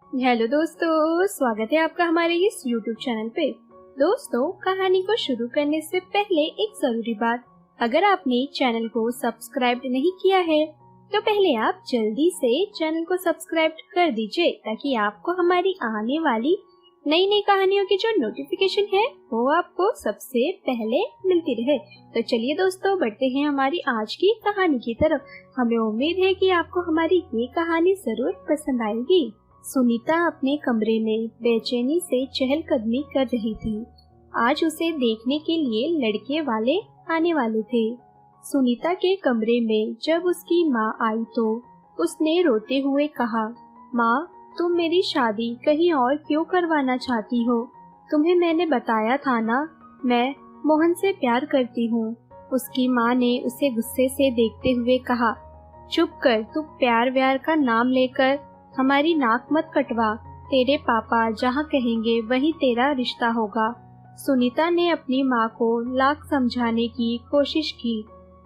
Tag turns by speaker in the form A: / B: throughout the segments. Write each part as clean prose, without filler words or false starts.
A: Hello दोस्तों, स्वागत है आपका हमारे इस YouTube चैनल पे। दोस्तों, कहानी को शुरू करने से पहले एक जरूरी बात, अगर आपने चैनल को सब्सक्राइब नहीं किया है तो पहले आप जल्दी से चैनल को सब्सक्राइब कर दीजिए ताकि आपको हमारी आने वाली नई नई कहानियों की जो नोटिफिकेशन है वो आपको सबसे पहले मिलती रहे। तो चलिए दोस्तों, बढ़ते हैं हमारी आज की कहानी की तरफ। हमें उम्मीद है कि आपको हमारी ये कहानी जरूर पसंद आएगी। सुनीता अपने कमरे में बेचैनी से चहलकदमी कर रही थी। आज उसे देखने के लिए लड़के वाले आने वाले थे। सुनीता के कमरे में जब उसकी माँ आई तो उसने रोते हुए कहा, माँ, तुम मेरी शादी कहीं और क्यों करवाना चाहती हो? तुम्हें मैंने बताया था ना, मैं मोहन से प्यार करती हूँ। उसकी माँ ने उसे गुस्से से देखते हुए कहा, चुप कर, तू प्यार व्यार का नाम लेकर हमारी नाक मत कटवा। तेरे पापा जहाँ कहेंगे वहीं तेरा रिश्ता होगा। सुनीता ने अपनी माँ को लाख समझाने की कोशिश की,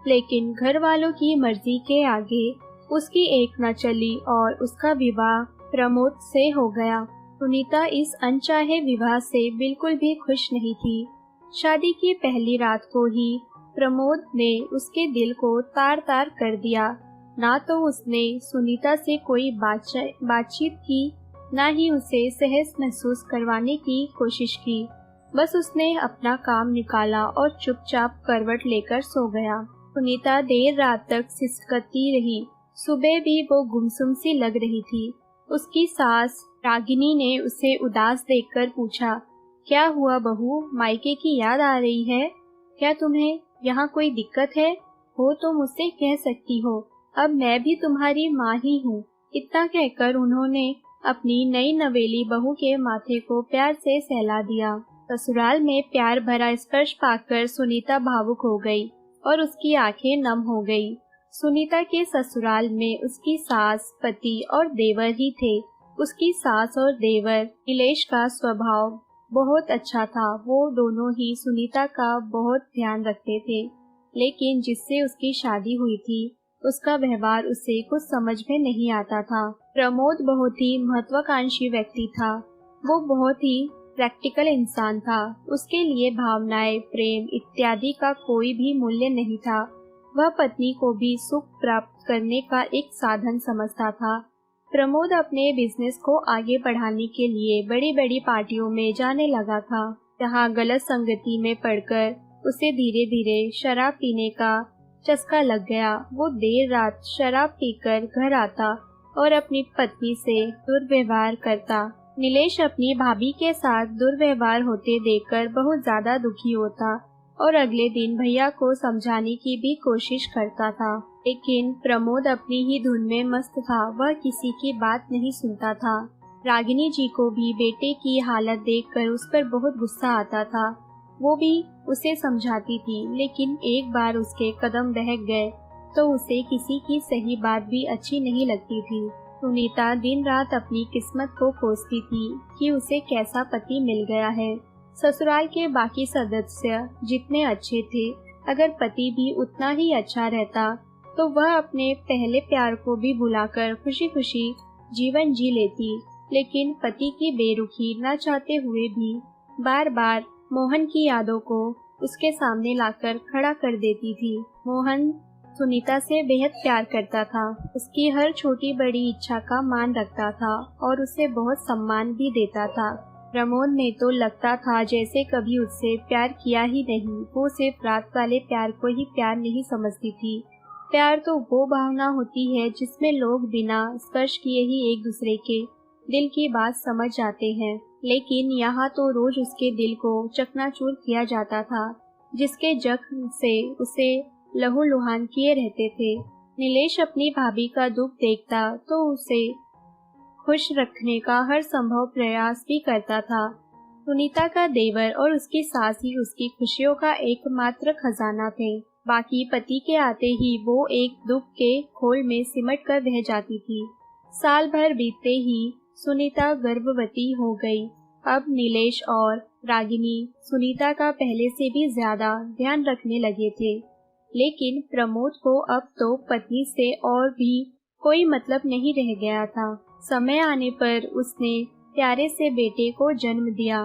A: लेकिन घर वालों की मर्जी के आगे उसकी एक न चली और उसका विवाह प्रमोद से हो गया। सुनीता इस अनचाहे विवाह से बिल्कुल भी खुश नहीं थी। शादी की पहली रात को ही प्रमोद ने उसके दिल को तार तार कर दिया। ना तो उसने सुनीता से कोई बातचीत की, ना ही उसे सहज महसूस करवाने की कोशिश की। बस उसने अपना काम निकाला और चुपचाप करवट लेकर सो गया। सुनीता देर रात तक सिसकती रही। सुबह भी वो गुमसुम सी लग रही थी। उसकी सास रागिनी ने उसे उदास देखकर पूछा, क्या हुआ बहू, मायके की याद आ रही है? क्या तुम्हें यहाँ कोई दिक्कत है? हो तो मुझसे कह सकती हो, अब मैं भी तुम्हारी माँ ही हूँ। इतना कहकर उन्होंने अपनी नई नवेली बहू के माथे को प्यार से सहला दिया। ससुराल में प्यार भरा स्पर्श पाकर सुनीता भावुक हो गई और उसकी आंखें नम हो गई। सुनीता के ससुराल में उसकी सास, पति और देवर ही थे। उसकी सास और देवर नीलेश का स्वभाव बहुत अच्छा था। वो दोनों ही सुनीता का बहुत ध्यान रखते थे, लेकिन जिससे उसकी शादी हुई थी उसका व्यवहार उसे कुछ समझ में नहीं आता था। प्रमोद बहुत ही महत्वाकांक्षी व्यक्ति था। वो बहुत ही प्रैक्टिकल इंसान था। उसके लिए भावनाएं, प्रेम इत्यादि का कोई भी मूल्य नहीं था। वह पत्नी को भी सुख प्राप्त करने का एक साधन समझता था। प्रमोद अपने बिजनेस को आगे बढ़ाने के लिए बड़ी बड़ी पार्टियों में जाने लगा था, जहाँ गलत संगति में पड़कर उसे धीरे धीरे शराब पीने का चस्का लग गया। वो देर रात शराब पीकर घर आता और अपनी पत्नी से दुर्व्यवहार करता। नीलेश अपनी भाभी के साथ दुर्व्यवहार होते देखकर बहुत ज्यादा दुखी होता और अगले दिन भैया को समझाने की भी कोशिश करता था, लेकिन प्रमोद अपनी ही धुन में मस्त था। वह किसी की बात नहीं सुनता था। रागिनी जी को भी बेटे की हालत देखकर उस पर बहुत गुस्सा आता था। वो भी उसे समझाती थी, लेकिन एक बार उसके कदम बहक गए तो उसे किसी की सही बात भी अच्छी नहीं लगती थी। सुनीता दिन रात अपनी किस्मत को कोसती थी कि उसे कैसा पति मिल गया है। ससुराल के बाकी सदस्य जितने अच्छे थे, अगर पति भी उतना ही अच्छा रहता तो वह अपने पहले प्यार को भी भुलाकर खुशी खुशी जीवन जी लेती। लेकिन पति की बेरुखी न चाहते हुए भी बार बार मोहन की यादों को उसके सामने लाकर खड़ा कर देती थी। मोहन सुनीता से बेहद प्यार करता था। उसकी हर छोटी बड़ी इच्छा का मान रखता था और उसे बहुत सम्मान भी देता था। प्रमोद ने तो लगता था जैसे कभी उससे प्यार किया ही नहीं। वो सिर्फ रात वाले प्यार को ही प्यार नहीं समझती थी। प्यार तो वो भावना होती है जिसमें लोग बिना स्पर्श किए ही एक दूसरे के दिल की बात समझ जाते हैं, लेकिन यहाँ तो रोज उसके दिल को चकनाचूर किया जाता था, जिसके जख्म से उसे लहूलुहान किए रहते थे। नीलेश अपनी भाभी का दुख देखता तो उसे खुश रखने का हर संभव प्रयास भी करता था। सुनीता का देवर और उसकी सास ही उसकी खुशियों का एकमात्र खजाना थे। बाकी पति के आते ही वो एक दुख के खोल में सिमट कर रह जाती थी। साल भर बीतते ही सुनीता गर्भवती हो गई। अब नीलेश और रागिनी सुनीता का पहले से भी ज्यादा ध्यान रखने लगे थे, लेकिन प्रमोद को अब तो पत्नी से और भी कोई मतलब नहीं रह गया था। समय आने पर उसने प्यारे से बेटे को जन्म दिया।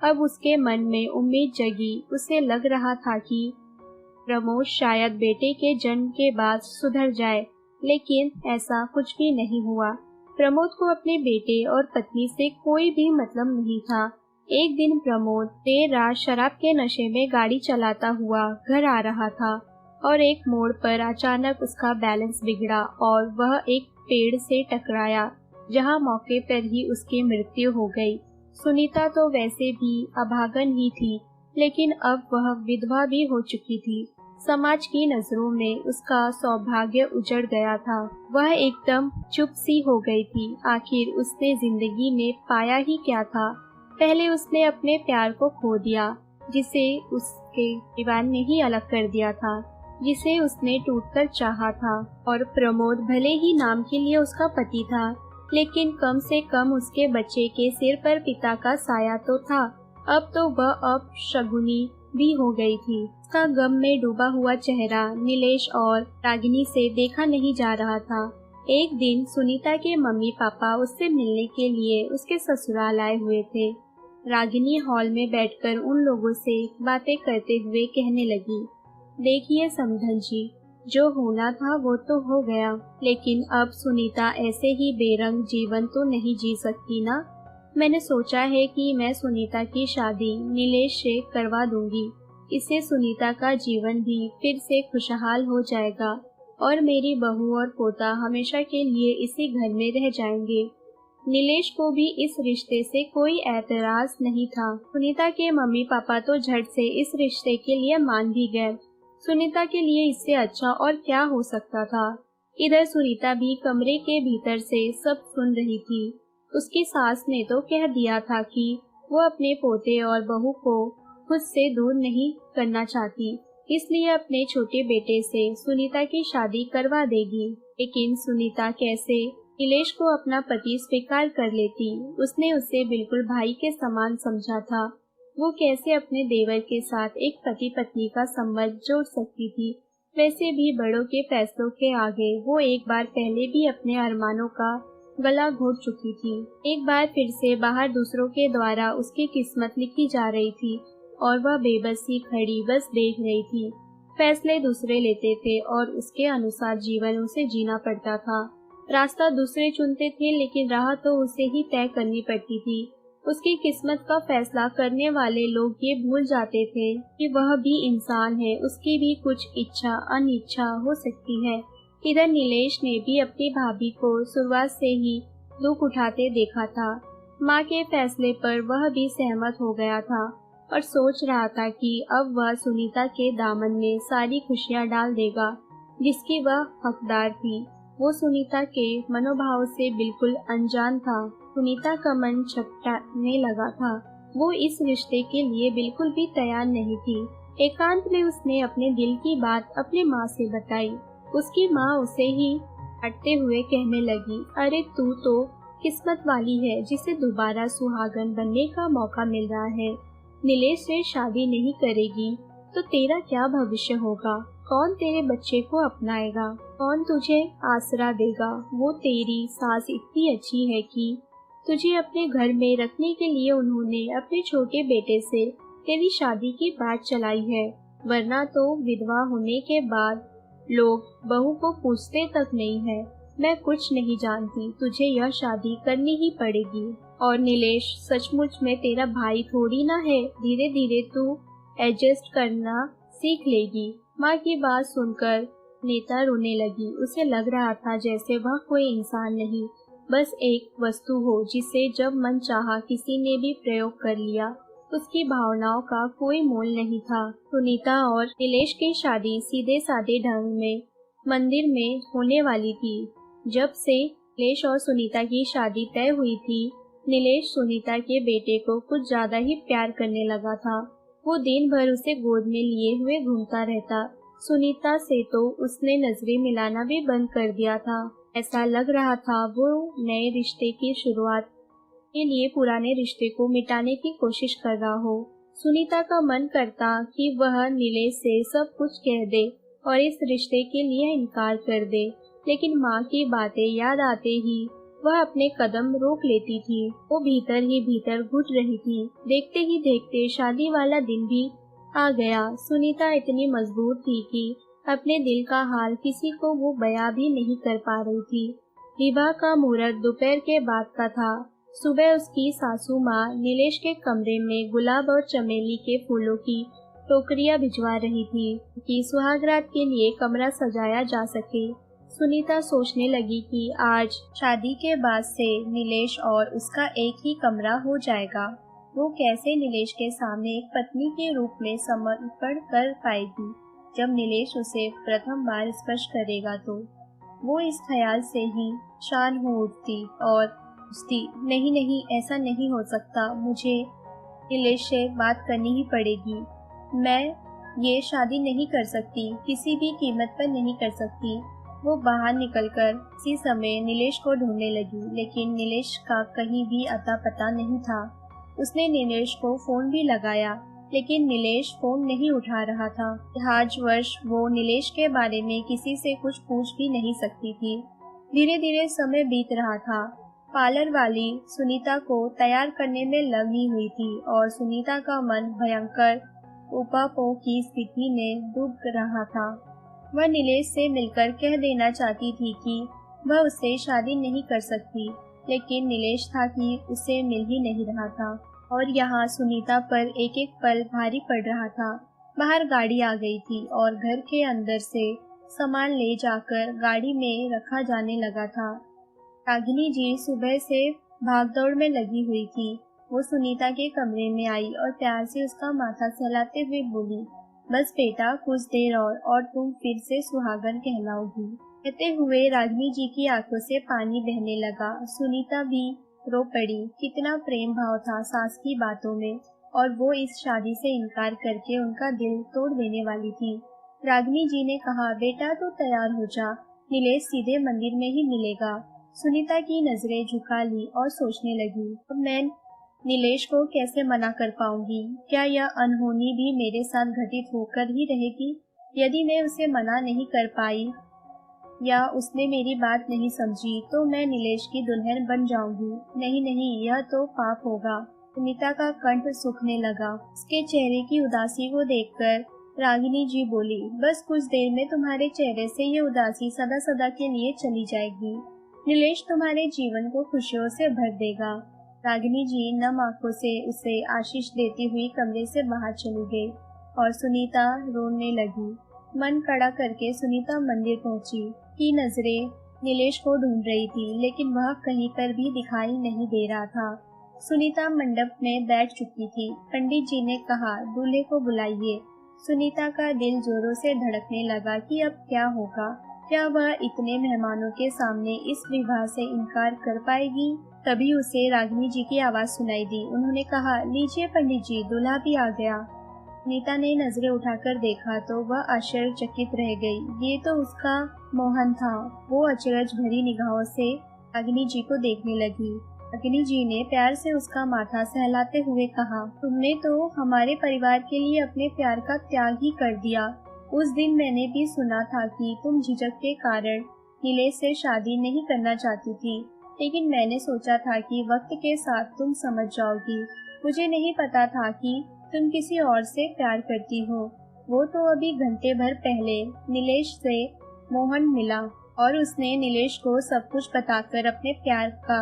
A: अब उसके मन में उम्मीद जगी। उसे लग रहा था कि प्रमोद शायद बेटे के जन्म के बाद सुधर जाए, लेकिन ऐसा कुछ भी नहीं हुआ। प्रमोद को अपने बेटे और पत्नी से कोई भी मतलब नहीं था। एक दिन प्रमोद देर रात शराब के नशे में गाड़ी चलाता हुआ घर आ रहा था और एक मोड़ पर अचानक उसका बैलेंस बिगड़ा और वह एक पेड़ से टकराया, जहां मौके पर ही उसकी मृत्यु हो गई। सुनीता तो वैसे भी अभागन ही थी, लेकिन अब वह विधवा भी हो चुकी थी। समाज की नजरों में उसका सौभाग्य उजड़ गया था। वह एकदम चुप सी हो गई थी। आखिर उसने जिंदगी में पाया ही क्या था? पहले उसने अपने प्यार को खो दिया, जिसे उसके परिवार ने ही अलग कर दिया था, जिसे उसने टूटकर चाहा था। और प्रमोद भले ही नाम के लिए उसका पति था, लेकिन कम से कम उसके बच्चे के सिर पर पिता का साया तो था। अब तो वह अपशगुनी भी हो गई थी। उसका गम में डूबा हुआ चेहरा नीलेश और रागिनी से देखा नहीं जा रहा था। एक दिन सुनीता के मम्मी पापा उससे मिलने के लिए उसके ससुराल आए हुए थे। रागिनी हॉल में बैठकर उन लोगों से बातें करते हुए कहने लगी, देखिए समधन जी, जो होना था वो तो हो गया, लेकिन अब सुनीता ऐसे ही बेरंग जीवन तो नहीं जी सकती ना। मैंने सोचा है कि मैं सुनीता की शादी नीलेश से करवा दूंगी। इससे सुनीता का जीवन भी फिर से खुशहाल हो जाएगा और मेरी बहू और पोता हमेशा के लिए इसी घर में रह जाएंगे। नीलेश को भी इस रिश्ते से कोई एतराज नहीं था। सुनीता के मम्मी पापा तो झट से इस रिश्ते के लिए मान भी गए। सुनीता के लिए इससे अच्छा और क्या हो सकता था। इधर सुनीता भी कमरे के भीतर से सब सुन रही थी। उसकी सास ने तो कह दिया था कि वो अपने पोते और बहू को खुद से दूर नहीं करना चाहती, इसलिए अपने छोटे बेटे से सुनीता की शादी करवा देगी। लेकिन सुनीता कैसे नीलेश को अपना पति स्वीकार कर लेती? उसने उसे बिल्कुल भाई के समान समझा था। वो कैसे अपने देवर के साथ एक पति पत्नी का संबंध जोड़ सकती थी? वैसे भी बड़ों के फैसलों के आगे वो एक बार पहले भी अपने अरमानों का गला घोट चुकी थी। एक बार फिर से बाहर दूसरों के द्वारा उसकी किस्मत लिखी जा रही थी और वह बेबसी खड़ी बस देख रही थी। फैसले दूसरे लेते थे और उसके अनुसार जीवन उसे जीना पड़ता था। रास्ता दूसरे चुनते थे, लेकिन राह तो उसे ही तय करनी पड़ती थी। उसकी किस्मत का फैसला करने वाले लोग ये भूल जाते थे कि वह भी इंसान है, उसकी भी कुछ इच्छा अनिच्छा हो सकती है। इधर नीलेश ने भी अपनी भाभी को शुरुआत से ही दुख उठाते देखा था। माँ के फैसले पर वह भी सहमत हो गया था और सोच रहा था कि अब वह सुनीता के दामन में सारी खुशियाँ डाल देगा जिसकी वह हकदार थी। वो सुनीता के मनोभाव से बिल्कुल अनजान था। सुनीता का मन छटपटाने लगा था। वो इस रिश्ते के लिए बिल्कुल भी तैयार नहीं थी। एकांत में उसने अपने दिल की बात अपनी माँ से बताई। उसकी माँ उसे ही हटते हुए कहने लगी, अरे तू तो किस्मत वाली है जिसे दोबारा सुहागन बनने का मौका मिल रहा है। नीलेश से शादी नहीं करेगी तो तेरा क्या भविष्य होगा? कौन तेरे बच्चे को अपनाएगा? कौन तुझे आसरा देगा? वो तेरी सास इतनी अच्छी है कि तुझे अपने घर में रखने के लिए उन्होंने अपने छोटे बेटे से तेरी शादी की बात चलाई है, वरना तो विधवा होने के बाद लोग बहू को पूछते तक नहीं है। मैं कुछ नहीं जानती, तुझे यह शादी करनी ही पड़ेगी। और नीलेश सचमुच में तेरा भाई थोड़ी ना है, धीरे धीरे तू एडजस्ट करना सीख लेगी। माँ की बात सुनकर नेता रोने लगी। उसे लग रहा था जैसे वह कोई इंसान नहीं, बस एक वस्तु हो जिसे जब मन चाहा किसी ने भी प्रयोग कर लिया। उसकी भावनाओं का कोई मोल नहीं था। सुनीता और नीलेश की शादी सीधे साधे ढंग में मंदिर में होने वाली थी। जब से नीलेश और सुनीता की शादी तय हुई थी, नीलेश सुनीता के बेटे को कुछ ज्यादा ही प्यार करने लगा था। वो दिन भर उसे गोद में लिए हुए घूमता रहता। सुनीता से तो उसने नजरें मिलाना भी बंद कर दिया था। ऐसा लग रहा था वो नए रिश्ते की शुरुआत के लिए पुराने रिश्ते को मिटाने की कोशिश कर रहा हो। सुनीता का मन करता कि वह नीलेश से सब कुछ कह दे और इस रिश्ते के लिए इनकार कर दे, लेकिन माँ की बातें याद आते ही वह अपने कदम रोक लेती थी। वो भीतर ही भीतर घुट रही थी। देखते ही देखते शादी वाला दिन भी आ गया। सुनीता इतनी मजबूर थी कि अपने दिल का हाल किसी को वो बयां भी नहीं कर पा रही थी। विवाह का मुहूर्त दोपहर के बाद का था। सुबह उसकी सासू माँ नीलेश के कमरे में गुलाब और चमेली के फूलों की टोकरियां भिजवा रही थी कि सुहागरात के लिए कमरा सजाया जा सके। सुनीता सोचने लगी कि आज शादी के बाद से नीलेश और उसका एक ही कमरा हो जाएगा। वो कैसे नीलेश के सामने एक पत्नी के रूप में समर्पण कर पाएगी जब नीलेश उसे प्रथम बार स्पर्श करेगा। तो वो इस ख्याल से ही शान हो उठती और पूछती, नहीं नहीं, ऐसा नहीं हो सकता, मुझे नीलेश से बात करनी ही पड़ेगी। मैं ये शादी नहीं कर सकती, किसी भी कीमत पर नहीं कर सकती। वो बाहर निकलकर इसी समय नीलेश को ढूंढने लगी, लेकिन नीलेश का कहीं भी अता पता नहीं था। उसने नीलेश को फोन भी लगाया, लेकिन नीलेश फोन नहीं उठा रहा था। लिहाजवश वो नीलेश के बारे में किसी से कुछ पूछ भी नहीं सकती थी। धीरे धीरे समय बीत रहा था। पार्लर वाली सुनीता को तैयार करने में लगी हुई थी और सुनीता का मन भयंकर उपापों की स्थिति में डूब रहा था। वह नीलेश से मिलकर कह देना चाहती थी कि वह उससे शादी नहीं कर सकती, लेकिन नीलेश था कि उसे मिल ही नहीं रहा था और यहाँ सुनीता पर एक एक पल भारी पड़ रहा था। बाहर गाड़ी आ गई थी और घर के अंदर से सामान ले जाकर गाड़ी में रखा जाने लगा था। रागिनी जी सुबह से भागदौड़ में लगी हुई थी। वो सुनीता के कमरे में आई और प्यार से उसका माथा सहलाते हुए बोली, बस बेटा, कुछ देर और तुम फिर से सुहागन कहलाओगी। कहते हुए रागिनी जी की आंखों से पानी बहने लगा। सुनीता भी रो पड़ी। कितना प्रेम भाव था सास की बातों में, और वो इस शादी से इनकार करके उनका दिल तोड़ देने वाली थी। रागिनी जी ने कहा, बेटा तू तैयार हो जा, नीलेश सीधे मंदिर में ही मिलेगा। सुनीता की नजरें झुका ली और सोचने लगी, अब मैं नीलेश को कैसे मना कर पाऊंगी? क्या यह अनहोनी भी मेरे साथ घटित होकर ही रहेगी? यदि मैं उसे मना नहीं कर पाई या उसने मेरी बात नहीं समझी तो मैं नीलेश की दुल्हन बन जाऊंगी। नहीं नहीं, यह तो पाप होगा। सुनीता का कंठ सूखने लगा। उसके चेहरे की उदासी को देखकर रागिनी जी बोली, बस कुछ देर में तुम्हारे चेहरे से ये उदासी सदा सदा के लिए चली जाएगी। नीलेश तुम्हारे जीवन को खुशियों से भर देगा। रागिनी जी नम आंखों से उसे आशीष देती हुई कमरे से बाहर चली गई और सुनीता रोने लगी। मन कड़ा करके सुनीता मंदिर पहुंची। की नजरें नीलेश को ढूंढ रही थी, लेकिन वह कहीं पर भी दिखाई नहीं दे रहा था। सुनीता मंडप में बैठ चुकी थी। पंडित जी ने कहा, दूल्हे को बुलाइए। सुनीता का दिल जोरों से धड़कने लगा कि अब क्या होगा। क्या वह इतने मेहमानों के सामने इस विवाह से इनकार कर पाएगी? तभी उसे रागिनी जी की आवाज सुनाई दी। उन्होंने कहा, लीजिए पंडित जी, दूल्हा भी आ गया। नीता ने नजरें उठाकर देखा तो वह आश्चर्यचकित रह गई। ये तो उसका मोहन था। वो अचरज भरी निगाहों से रागिनी जी को देखने लगी। रागिनी जी ने प्यार से उसका माथा सहलाते हुए कहा, तुमने तो हमारे परिवार के लिए अपने प्यार का त्याग ही कर दिया। उस दिन मैंने भी सुना था कि तुम झिझक के कारण नीलेश से शादी नहीं करना चाहती थी, लेकिन मैंने सोचा था कि वक्त के साथ तुम समझ जाओगी। मुझे नहीं पता था कि तुम किसी और से प्यार करती हो। वो तो अभी घंटे भर पहले नीलेश से मोहन मिला और उसने नीलेश को सब कुछ बताकर अपने प्यार का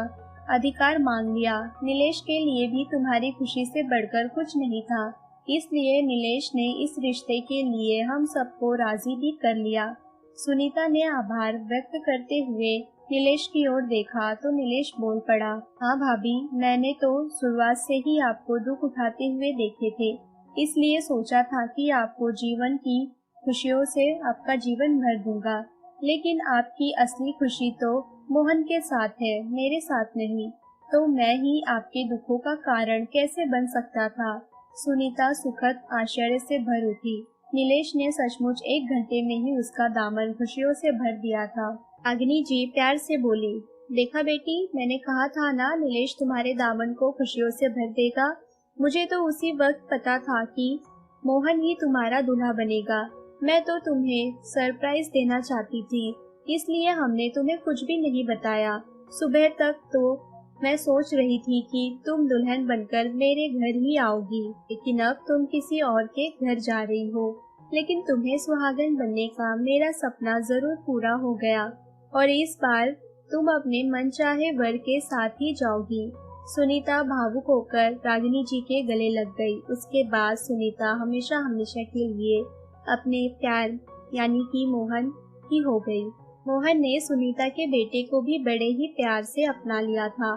A: अधिकार मांग लिया। नीलेश के लिए भी तुम्हारी खुशी से बढ़कर कुछ नहीं था, इसलिए नीलेश ने इस रिश्ते के लिए हम सबको राजी भी कर लिया। सुनीता ने आभार व्यक्त करते हुए नीलेश की ओर देखा तो नीलेश बोल पड़ा, हाँ भाभी, मैंने तो शुरुआत से ही आपको दुख उठाते हुए देखे थे, इसलिए सोचा था कि आपको जीवन की खुशियों से आपका जीवन भर दूंगा। लेकिन आपकी असली खुशी तो मोहन के साथ है, मेरे साथ नहीं। तो मैं ही आपके दुखों का कारण कैसे बन सकता था? सुनीता सुखद आश्चर्य से भर उठी। नीलेश ने सचमुच 1 घंटे में ही उसका दामन खुशियों से भर दिया था। रागिनी जी प्यार से बोली, देखा बेटी, मैंने कहा था ना, नीलेश तुम्हारे दामन को खुशियों से भर देगा। मुझे तो उसी वक्त पता था कि मोहन ही तुम्हारा दूल्हा बनेगा। मैं तो तुम्हें सरप्राइज देना चाहती थी, इसलिए हमने तुम्हें कुछ भी नहीं बताया। सुबह तक तो मैं सोच रही थी कि तुम दुल्हन बनकर मेरे घर ही आओगी, लेकिन अब तुम किसी और के घर जा रही हो। लेकिन तुम्हें सुहागन बनने का मेरा सपना जरूर पूरा हो गया और इस बार तुम अपने मनचाहे वर के साथ ही जाओगी। सुनीता भावुक होकर रागिनी जी के गले लग गई। उसके बाद सुनीता हमेशा हमेशा के लिए अपने प्यार यानी कि मोहन की हो गई। मोहन ने सुनीता के बेटे को भी बड़े ही प्यार से अपना लिया था।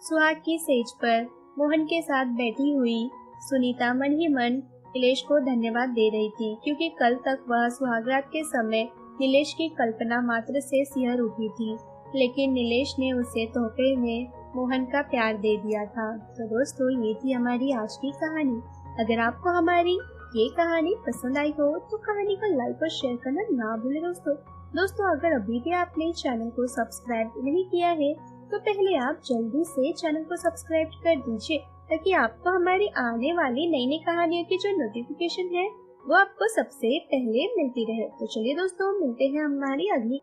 A: सुहाग की सेज पर मोहन के साथ बैठी हुई सुनीता मन ही मन नीलेश को धन्यवाद दे रही थी, क्योंकि कल तक वह सुहागरात के समय नीलेश की कल्पना मात्र से सिहर उठी थी, लेकिन नीलेश ने उसे तोहफे में मोहन का प्यार दे दिया था। तो दोस्तों, ये थी हमारी आज की कहानी। अगर आपको हमारी ये कहानी पसंद आई हो तो कहानी को लाइक और शेयर करना ना भूलें दोस्तों, अगर अभी भी आपने चैनल को सब्सक्राइब नहीं किया है तो पहले आप जल्दी से चैनल को सब्सक्राइब कर दीजिए, ताकि आपको हमारी आने वाली नई नई कहानियों की जो नोटिफिकेशन है वो आपको सबसे पहले मिलती रहे। तो चलिए दोस्तों, मिलते हैं हमारी अगली